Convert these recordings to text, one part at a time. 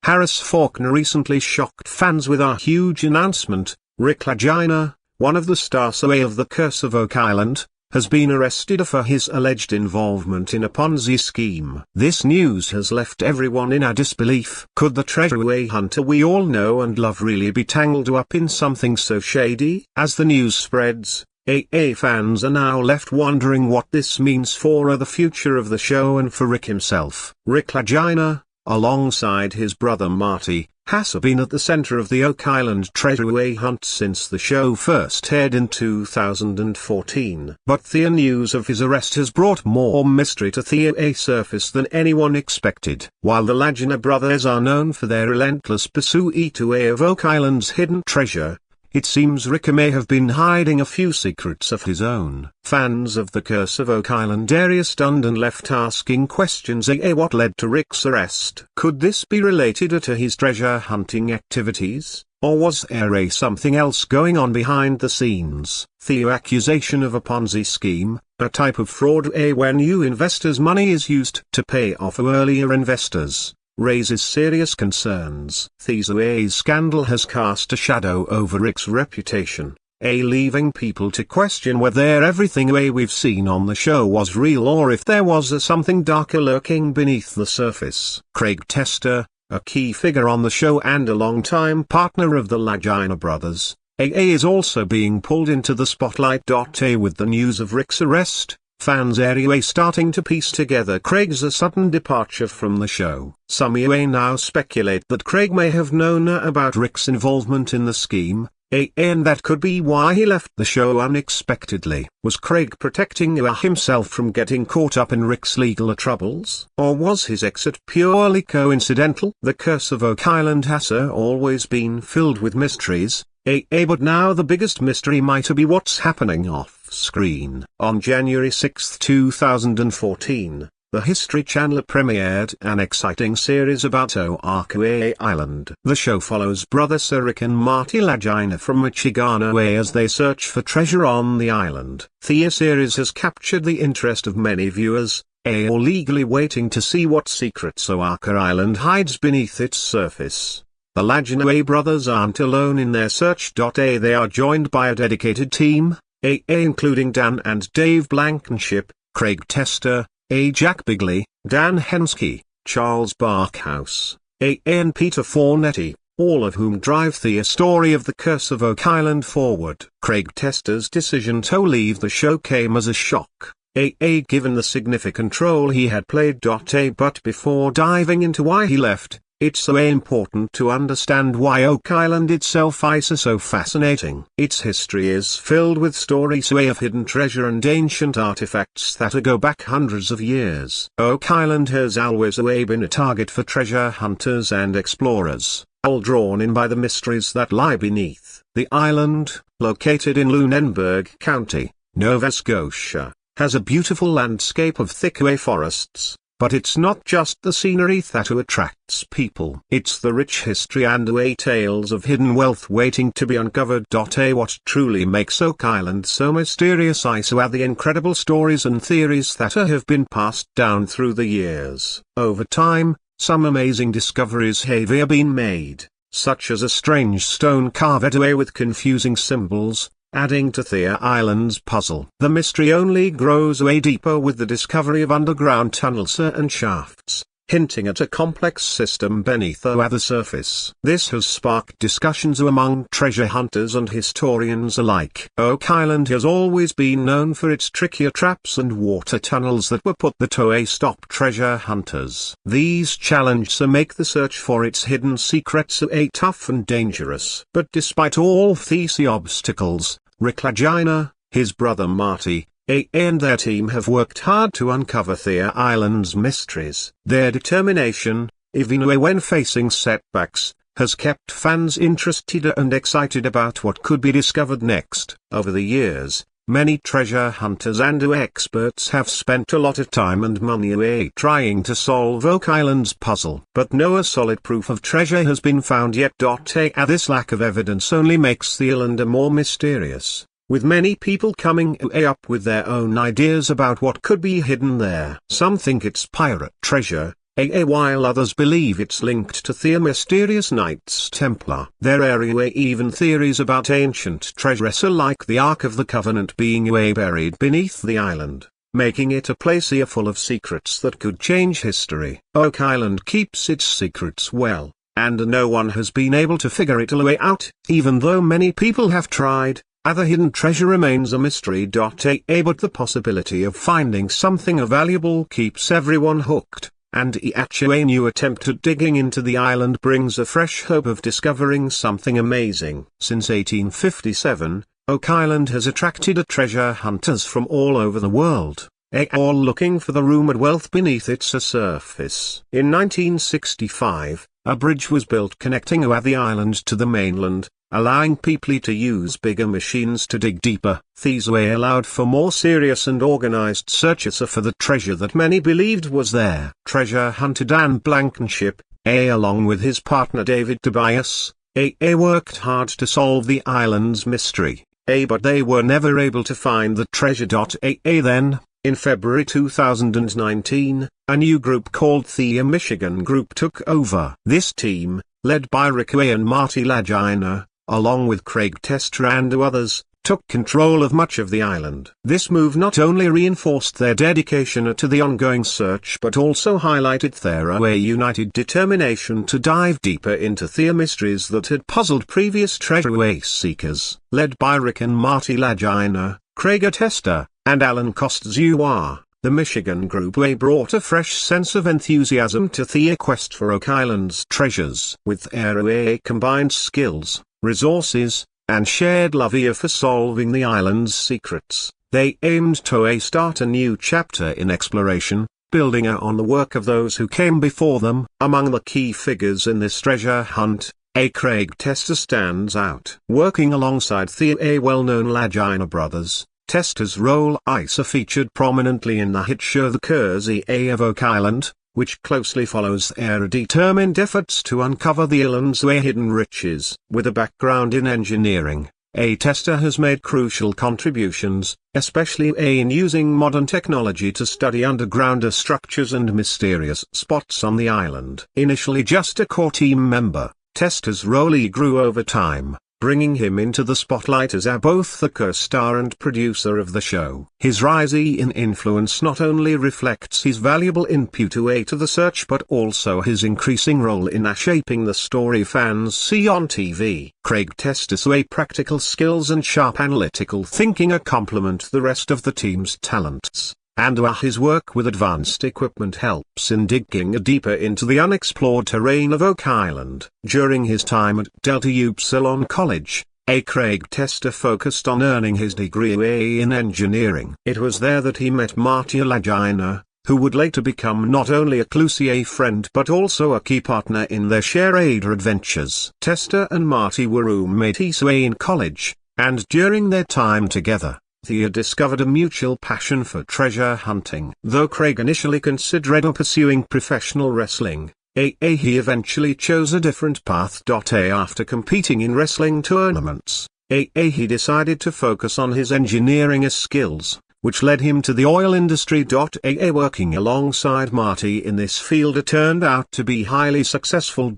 Harris Faulkner recently shocked fans with a huge announcement. Lagina, one of the stars of The Curse of Oak Island, has been arrested for his alleged involvement in a Ponzi scheme. This news has left everyone in a disbelief. Could the treasure hunter we all know and love really be tangled up in something so shady? As the news spreads, fans are now left wondering what this means for the future of the show and for Rick himself. Lagina, alongside his brother Marty, has been at the center of the Oak Island treasure hunt since the show first aired in 2014. But the news of his arrest has brought more mystery to the surface than anyone expected. While the Lagina brothers are known for their relentless pursuit of Oak Island's hidden treasure, it seems Rick may have been hiding a few secrets of his own. Fans of The Curse of Oak Island area stunned and left asking questions. What led to Rick's arrest? Could this be related to his treasure hunting activities, or was there something else going on behind the scenes? The accusation of a Ponzi scheme, a type of fraud where new investors' money is used to pay off earlier investors, raises serious concerns. The scandal has cast a shadow over Rick's reputation, leaving people to question whether everything we've seen on the show was real or if there was something darker lurking beneath the surface. Craig Tester, a key figure on the show and a longtime partner of the Lagina brothers, is also being pulled into the spotlight. With the news of Rick's arrest, fans are starting to piece together Craig's sudden departure from the show. Some now speculate that Craig may have known about Rick's involvement in the scheme, and that could be why he left the show unexpectedly. Was Craig protecting himself from getting caught up in Rick's legal troubles? Or was his exit purely coincidental? The Curse of Oak Island has always been filled with mysteries, but now the biggest mystery might be what's happening off-screen. On January 6, 2014, the History Channel premiered an exciting series about Oak Island. The show follows brother Sir Rick and Marty Lagina from Michigan as they search for treasure on the island. The series has captured the interest of many viewers, all eagerly waiting to see what secrets Oak Island hides beneath its surface. The Lagina brothers aren't alone in their search. They are joined by a dedicated team, including Dan and Dave Blankenship, Craig Tester, Jack Bigley, Dan Henske, Charles Barkhouse, and Peter Fornetti, all of whom drive the story of The Curse of Oak Island forward. Craig Tester's decision to leave the show came as a shock, given the significant role he had played. But before diving into why he left, it's so important to understand why Oak Island itself is so fascinating. Its history is filled with stories of hidden treasure and ancient artifacts that go back hundreds of years. Oak Island has always been a target for treasure hunters and explorers, all drawn in by the mysteries that lie beneath. The island, located in Lunenburg County, Nova Scotia, has a beautiful landscape of thick forests. But it's not just the scenery that attracts people. It's the rich history and tales of hidden wealth waiting to be uncovered. What truly makes Oak Island so mysterious are the incredible stories and theories that have been passed down through the years. Over time, some amazing discoveries have been made, such as a strange stone carved with confusing symbols, adding to the island's puzzle. The mystery only grows deeper with the discovery of underground tunnels and shafts, hinting at a complex system beneath the surface. This has sparked discussions among treasure hunters and historians alike. Oak Island has always been known for its trickier traps and water tunnels that were put there to stop treasure hunters. These challenges make the search for its hidden secrets tough and dangerous. But despite all these obstacles, Rick Lagina, his brother Marty, and their team have worked hard to uncover the island's mysteries. Their determination, even when facing setbacks, has kept fans interested and excited about what could be discovered next. Over the years, many treasure hunters and experts have spent a lot of time and money trying to solve Oak Island's puzzle. But no solid proof of treasure has been found yet. This lack of evidence only makes the island more mysterious, with many people coming up with their own ideas about what could be hidden there. Some think it's pirate treasure, while others believe it's linked to the mysterious Knights Templar. There are even theories about ancient treasures like the Ark of the Covenant being buried beneath the island, making it a place full of secrets that could change history. Oak Island keeps its secrets well, and no one has been able to figure it all out. Even though many people have tried, the hidden treasure remains a mystery. But the possibility of finding something valuable keeps everyone hooked, and each new attempt at digging into the island brings a fresh hope of discovering something amazing. Since 1857, Oak Island has attracted treasure hunters from all over the world, all looking for the rumored wealth beneath its surface. In 1965, a bridge was built connecting the island to the mainland, allowing people to use bigger machines to dig deeper. These allowed for more serious and organized searches for the treasure that many believed was there. Treasure hunter Dan Blankenship, along with his partner David Tobias, worked hard to solve the island's mystery, but they were never able to find the treasure. Then, in February 2019, a new group called the Michigan Group took over. This team, led by Rick and Marty Lagina, along with Craig Tester and others, took control of much of the island. This move not only reinforced their dedication to the ongoing search but also highlighted their united determination to dive deeper into the mysteries that had puzzled previous treasure seekers. Led by Rick and Marty Lagina, Craig Tester, and Alan Kostzua, the Michigan Group brought a fresh sense of enthusiasm to the quest for Oak Island's treasures. With their combined skills, resources, and shared love for solving the island's secrets, they aimed to start a new chapter in exploration, building on the work of those who came before them. Among the key figures in this treasure hunt, Craig Tester stands out. Working alongside the well-known Lagina brothers, Tester's role featured prominently in the hit show The Curse of Oak Island, which closely follows their determined efforts to uncover the island's hidden riches. With a background in engineering, Tester has made crucial contributions, especially in using modern technology to study underground structures and mysterious spots on the island. Initially just a core team member, Tester's role grew over time, bringing him into the spotlight as both the co-star and producer of the show. His rise in influence not only reflects his valuable input to the search but also his increasing role in shaping the story fans see on TV. Craig Tester's practical skills and sharp analytical thinking complement the rest of the team's talents, and his work with advanced equipment helps in digging deeper into the unexplored terrain of Oak Island. During his time at Delta Upsilon College, Craig Tester focused on earning his degree in engineering. It was there that he met Marty Lagina, who would later become not only a close friend but also a key partner in their shared adventures. Tester and Marty were roommates in college, and during their time together, they discovered a mutual passion for treasure hunting. Though Craig initially considered pursuing professional wrestling, he eventually chose a different path. After competing in wrestling tournaments, he decided to focus on his engineering skills, which led him to the oil industry. Working alongside Marty in this field turned out to be highly successful.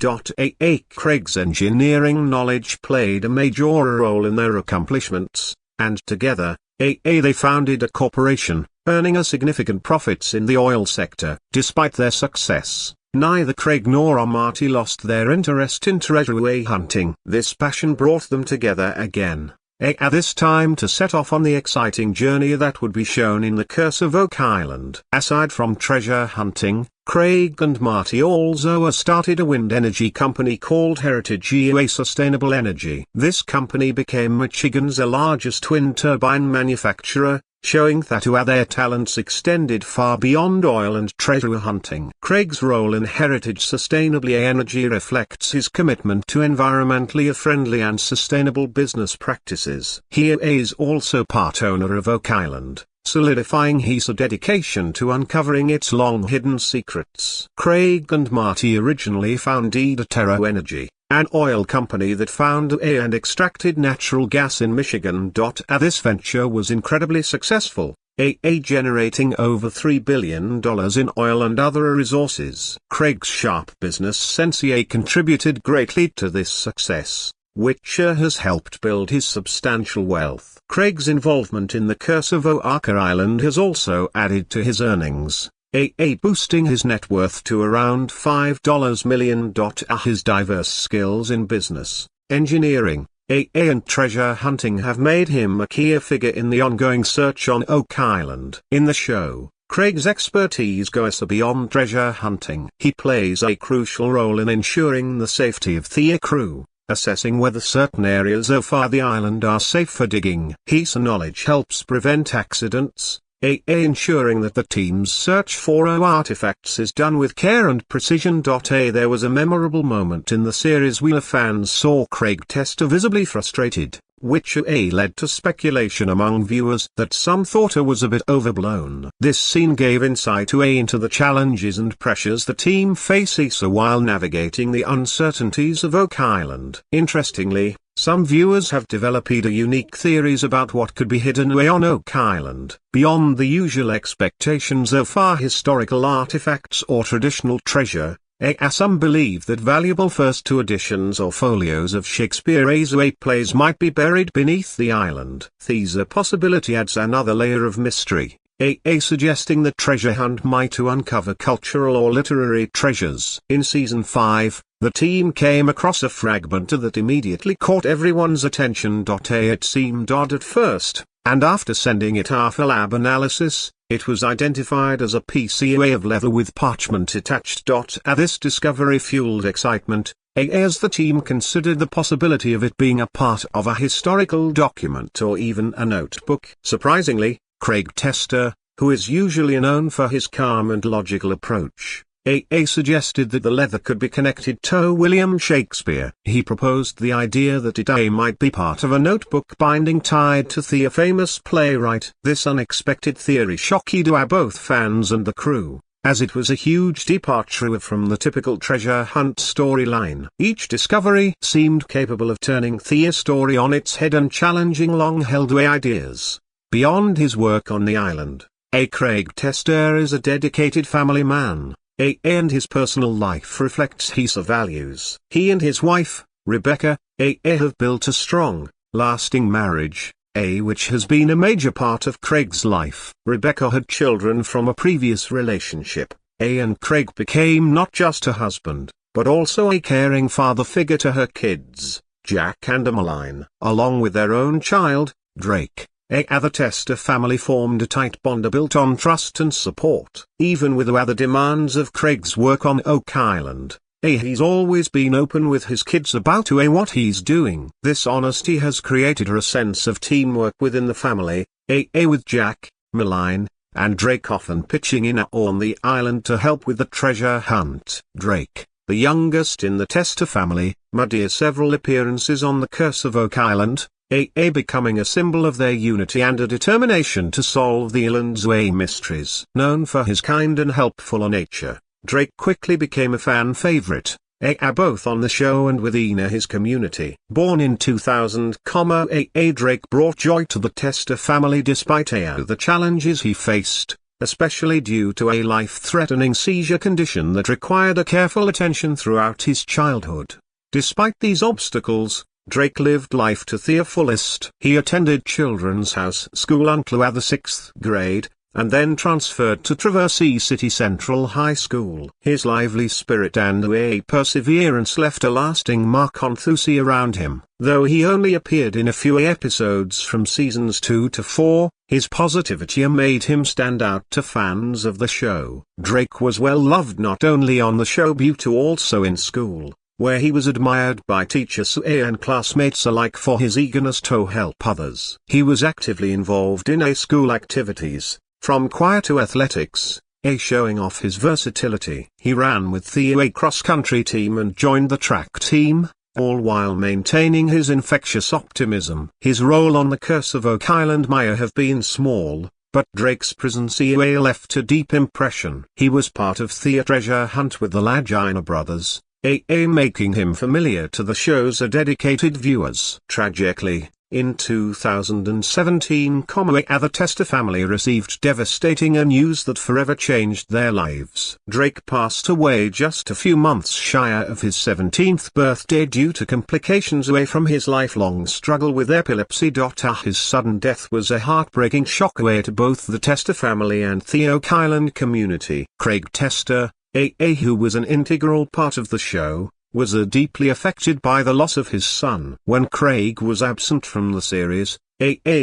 Craig's engineering knowledge played a major role in their accomplishments, and together, they founded a corporation, earning significant profits in the oil sector. Despite their success, neither Craig nor Marty lost their interest in treasure hunting. This passion brought them together again, at this time to set off on the exciting journey that would be shown in The Curse of Oak Island. Aside from treasure hunting, Craig and Marty also started a wind energy company called Heritage Sustainable Energy. This company became Michigan's largest wind turbine manufacturer, showing that their talents extended far beyond oil and treasure hunting. Craig's role in Heritage Sustainable Energy reflects his commitment to environmentally friendly and sustainable business practices. He is also part owner of Oak Island, solidifying his dedication to uncovering its long-hidden secrets. Craig and Marty originally founded Terra Energy, an oil company that found and extracted natural gas in Michigan. This venture was incredibly successful, generating over $3 billion in oil and other resources. Craig's sharp business sense contributed greatly to this success, which has helped build his substantial wealth. Craig's involvement in the Curse of Oaker Island has also added to his earnings, boosting his net worth to around $5 million. His diverse skills in business, engineering, and treasure hunting have made him a key figure in the ongoing search on Oak Island. In the show, Craig's expertise goes beyond treasure hunting. He plays a crucial role in ensuring the safety of the crew, assessing whether certain areas of the island are safe for digging. His knowledge helps prevent accidents, ensuring that the team's search for artifacts is done with care and precision. There was a memorable moment in the series where fans saw Craig Tester visibly frustrated, which led to speculation among viewers that some thought it was a bit overblown. This scene gave insight into the challenges and pressures the team faces while navigating the uncertainties of Oak Island. Interestingly, some viewers have developed unique theories about what could be hidden away on Oak Island, beyond the usual expectations of historical artifacts or traditional treasure. Some believe that valuable first-to editions or folios of Shakespeare's plays might be buried beneath the island. This possibility adds another layer of mystery, suggesting that treasure hunt might uncover cultural or literary treasures. In Season 5, the team came across a fragment that immediately caught everyone's attention. It seemed odd at first, and after sending it off a lab analysis, it was identified as a piece of leather with parchment attached. This discovery fueled excitement, as the team considered the possibility of it being a part of a historical document or even a notebook. Surprisingly, Craig Tester, who is usually known for his calm and logical approach, suggested that the leather could be connected to William Shakespeare. He proposed the idea that it might be part of a notebook binding tied to the famous playwright. This unexpected theory shocked both fans and the crew, as it was a huge departure from the typical treasure hunt storyline. Each discovery seemed capable of turning the story on its head and challenging long-held ideas. Beyond his work on the island, Craig Tester is a dedicated family man, and his personal life reflects his values. He and his wife, Rebecca, have built a strong, lasting marriage, which has been a major part of Craig's life. Rebecca had children from a previous relationship, and Craig became not just a husband, but also a caring father figure to her kids, Jack and Emmeline. Along with their own child, Drake, the Tester family formed a tight bond built on trust and support. Even with the other demands of Craig's work on Oak Island, he's always been open with his kids about what he's doing. This honesty has created a sense of teamwork within the family, with Jack, Emmeline, and Drake often pitching in on the island to help with the treasure hunt. Drake, the youngest in the Tester family, made several appearances on the Curse of Oak Island, becoming a symbol of their unity and a determination to solve the island's mysteries. Known for his kind and helpful nature, Drake quickly became a fan favorite, both on the show and within his community. Born in 2000, Drake brought joy to the Tester family despite the challenges he faced, especially due to a life-threatening seizure condition that required a careful attention throughout his childhood. Despite these obstacles, Drake lived life to the fullest. He attended Children's House School until the 6th grade, and then transferred to Traverse City Central High School. His lively spirit and perseverance left a lasting mark on those around him. Though he only appeared in a few episodes from seasons 2 to 4, his positivity made him stand out to fans of the show. Drake was well loved not only on the show but also in school, where he was admired by teachers and classmates alike for his eagerness to help others. He was actively involved in school activities, from choir to athletics, showing off his versatility. He ran with the cross-country team and joined the track team, all while maintaining his infectious optimism. His role on the Curse of Oak Island may have been small, but Drake's presence left a deep impression. He was part of the treasure hunt with the Lagina brothers, making him familiar to the show's dedicated viewers. Tragically, In 2017, the Testa family received devastating news that forever changed their lives. Drake passed away just a few months shy of his 17th birthday due to complications away from his lifelong struggle with epilepsy. His sudden death was a heartbreaking shock to both the Testa family and the Oak Island community. Craig Testa, who was an integral part of the show, was deeply affected by the loss of his son. When Craig was absent from the series,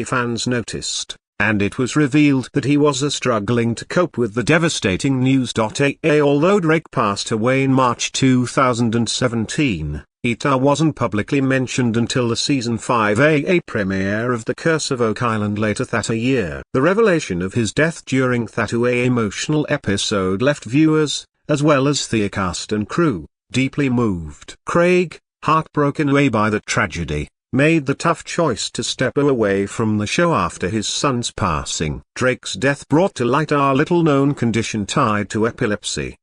fans noticed, and it was revealed that he was struggling to cope with the devastating news. Although Drake passed away in March 2017, it wasn't publicly mentioned until the Season 5 premiere of The Curse of Oak Island later that year. The revelation of his death during that emotional episode left viewers, as well as the cast and crew, deeply moved. Craig, heartbroken by the tragedy, made the tough choice to step away from the show after his son's passing. Drake's death brought to light a little-known condition tied to epilepsy,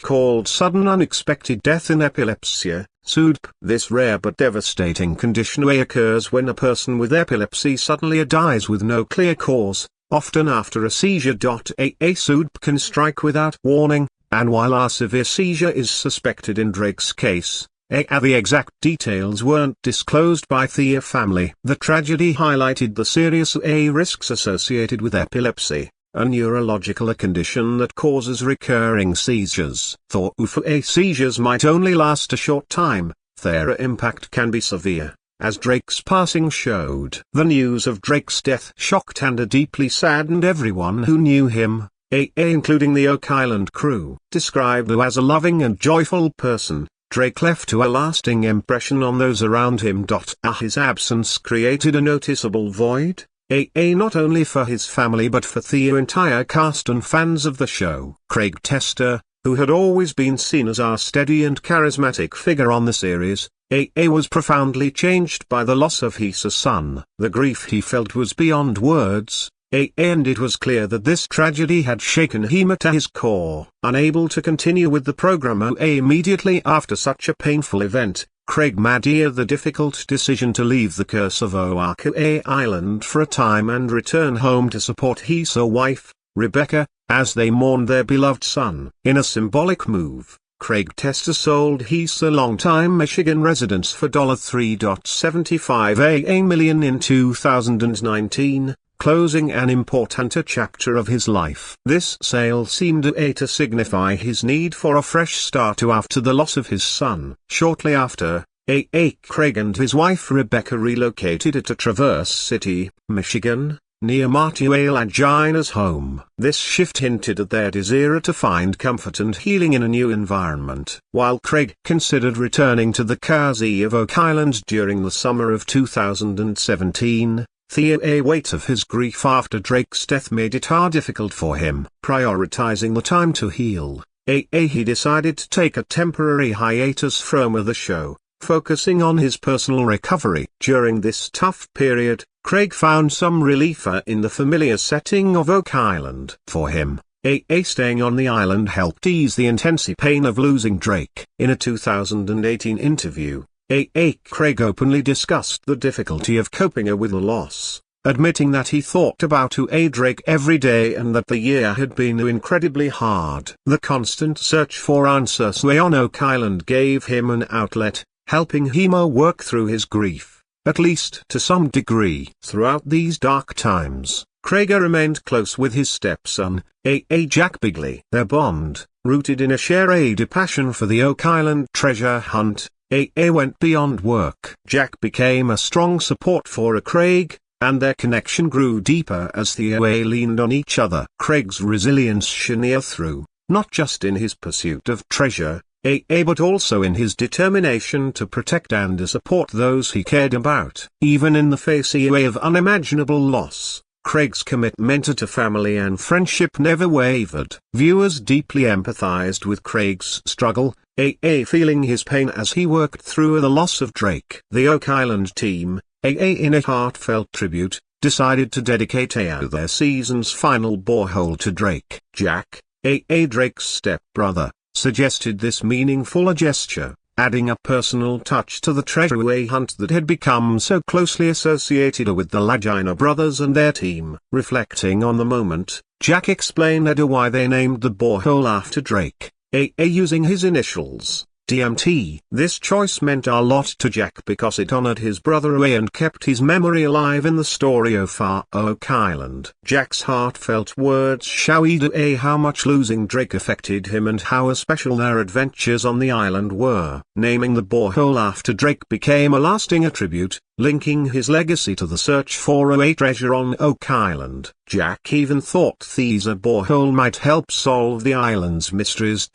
called sudden unexpected death in epilepsy, SUDEP. This rare but devastating condition occurs when a person with epilepsy suddenly dies with no clear cause, often after a seizure. SUDEP can strike without warning, and while a severe seizure is suspected in Drake's case, the exact details weren't disclosed by the family. The tragedy highlighted the serious risks associated with epilepsy, a neurological condition that causes recurring seizures. Though seizures might only last a short time, their impact can be severe, as Drake's passing showed. The news of Drake's death shocked and deeply saddened everyone who knew him, including the Oak Island crew. Described as a loving and joyful person, Drake left a lasting impression on those around him. His absence created a noticeable void, not only for his family but for the entire cast and fans of the show. Craig Testa, who had always been seen as a steady and charismatic figure on the series, was profoundly changed by the loss of his son. The grief he felt was beyond words, and it was clear that this tragedy had shaken him at his core. Unable to continue with the program immediately after such a painful event, Craig made the difficult decision to leave the Curse of Oak Island for a time and return home to support his wife, Rebecca, as they mourned their beloved son. In a symbolic move, Craig Testa sold his longtime Michigan residence for $3.75 million in 2019. Closing an important chapter of his life. This sale seemed to signify his need for a fresh start after the loss of his son. Shortly after, Craig and his wife Rebecca relocated to Traverse City, Michigan, near Marty Lagina's home. This shift hinted at their desire to find comfort and healing in a new environment. While Craig considered returning to the Curse of Oak Island during the summer of 2017, the weight of his grief after Drake's death made it difficult for him. Prioritizing the time to heal, he decided to take a temporary hiatus from the show, focusing on his personal recovery. During this tough period, Craig found some relief in the familiar setting of Oak Island. For him, staying on the island helped ease the intense pain of losing Drake. In a 2018 interview, Craig openly discussed the difficulty of coping with the loss, admitting that he thought about Drake every day and that the year had been incredibly hard. The constant search for answers on Oak Island gave him an outlet, helping him work through his grief, at least to some degree. Throughout these dark times, Craig remained close with his stepson, Jack Bigley. Their bond, rooted in a shared passion for the Oak Island treasure hunt, went beyond work. Jack became a strong support for Craig, and their connection grew deeper as they leaned on each other. Craig's resilience shone through, not just in his pursuit of treasure, but also in his determination to protect and support those he cared about. Even in the face of unimaginable loss, Craig's commitment to family and friendship never wavered. Viewers deeply empathized with Craig's struggle, feeling his pain as he worked through the loss of Drake. The Oak Island team, in a heartfelt tribute, decided to dedicate their season's final borehole to Drake. Jack, Drake's stepbrother, suggested this meaningful gesture, adding a personal touch to the treasure hunt that had become so closely associated with the Lagina brothers and their team. Reflecting on the moment, Jack explained why they named the borehole after Drake, using his initials, DMT. This choice meant a lot to Jack because it honored his brother and kept his memory alive in the story of Oak Island. Jack's heartfelt words showed how much losing Drake affected him and how special their adventures on the island were. Naming the borehole after Drake became a lasting attribute, linking his legacy to the search for a treasure on Oak Island. Jack even thought the borehole might help solve the island's mysteries.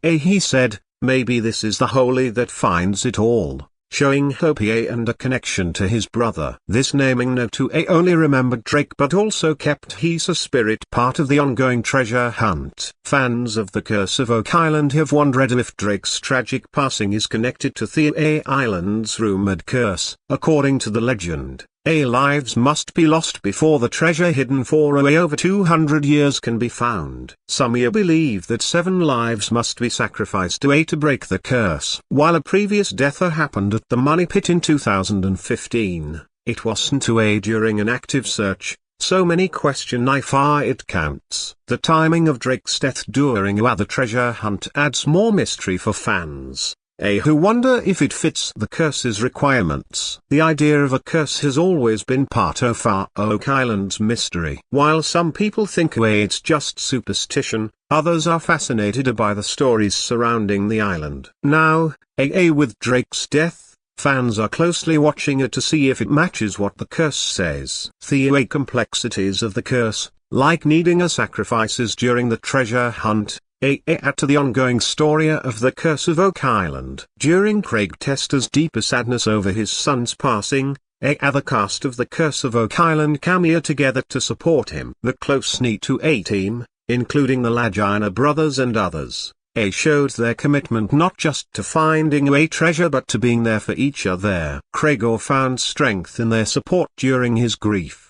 He said, "Maybe this is the holy that finds it all," showing hope and a connection to his brother. This naming not only remembered Drake but also kept his spirit part of the ongoing treasure hunt. Fans of the Curse of Oak Island have wondered if Drake's tragic passing is connected to the island's rumored curse. According to the legend, lives must be lost before the treasure hidden for over 200 years can be found. Some believe that 7 lives must be sacrificed to break the curse. While a previous death happened at the Money Pit in 2015, it wasn't during an active search, so many question if it counts. The timing of Drake's death during the treasure hunt adds more mystery for fans, who wonder if it fits the curse's requirements. The idea of a curse has always been part of Oak Island's mystery. While some people think it's just superstition, others are fascinated by the stories surrounding the island. Now, with Drake's death, fans are closely watching it to see if it matches what the curse says. The complexities of the curse, like needing sacrifices during the treasure hunt, add to the ongoing story of the Curse of Oak Island. During Craig Tester's deeper sadness over his son's passing, the cast of the Curse of Oak Island came together to support him. The close-knit team, including the Lagina brothers and others, showed their commitment not just to finding a treasure but to being there for each other. Craig found strength in their support during his grief,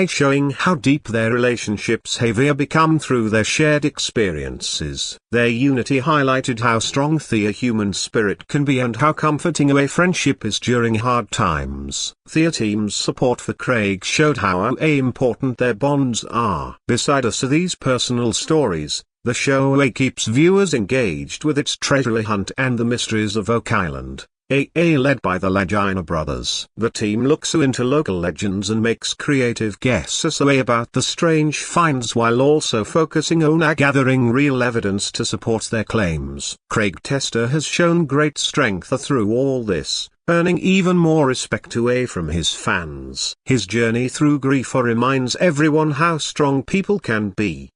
showing how deep their relationships have become through their shared experiences. Their unity highlighted how strong the human spirit can be and how comforting a friendship is during hard times. The team's support for Craig showed how important their bonds are. Besides these personal stories, the show keeps viewers engaged with its treasure hunt and the mysteries of Oak Island. Led by the Lagina brothers. The team looks into local legends and makes creative guesses about the strange finds while also focusing on gathering real evidence to support their claims. Craig Tester has shown great strength through all this, earning even more respect from his fans. His journey through grief reminds everyone how strong people can be.